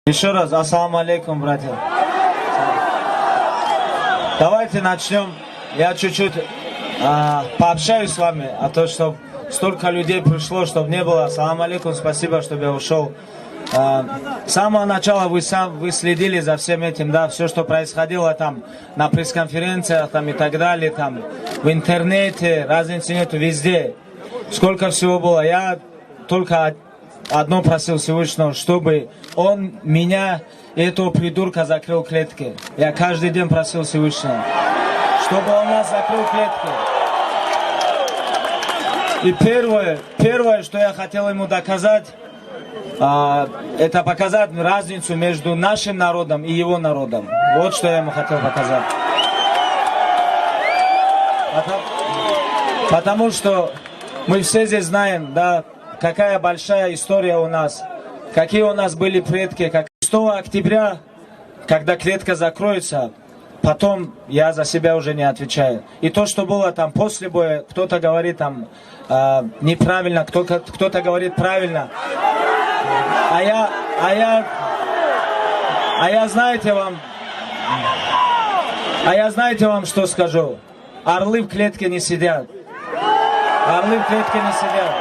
Еще раз, ассаламу алейкум, братья. Давайте начнем. Я чуть-чуть пообщаюсь с вами, а то, что столько людей пришло, чтобы не было. Ассаламу алейкум, спасибо, чтобы я ушел. С самого начала вы следили за всем этим, да, все, что происходило там на пресс-конференциях там, и так далее, там, в интернете, разницы нету везде. Сколько всего было. Я только одно просил Всевышнего, чтобы он меня, этого придурка, закрыл в клетке. Я каждый день просил Всевышнего, чтобы он нас закрыл в клетке. И первое, что я хотел ему доказать, это показать разницу между нашим народом и его народом. Вот что я ему хотел показать. Потому что мы все здесь знаем, да, какая большая история у нас, какие у нас были предки. 6 октября, когда клетка закроется, потом я за себя уже не отвечаю. И то, что было там после боя, кто-то говорит там неправильно, кто-то говорит правильно. А я знаете вам, что скажу? Орлы в клетке не сидят. Орлы в клетке не сидят.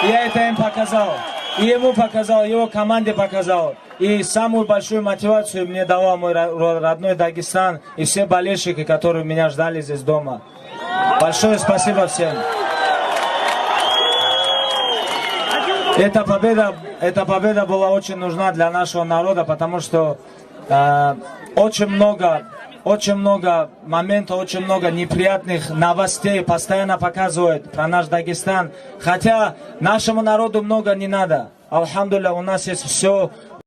Я это им показал. И ему показал, его команде показал. И самую большую мотивацию мне давал мой родной Дагестан и все болельщики, которые меня ждали здесь дома. Большое спасибо всем. Эта победа была очень нужна для нашего народа, потому что очень много моментов, очень много неприятных новостей постоянно показывают про наш Дагестан. Хотя нашему народу много не надо. Алхамдулилля, у нас есть все,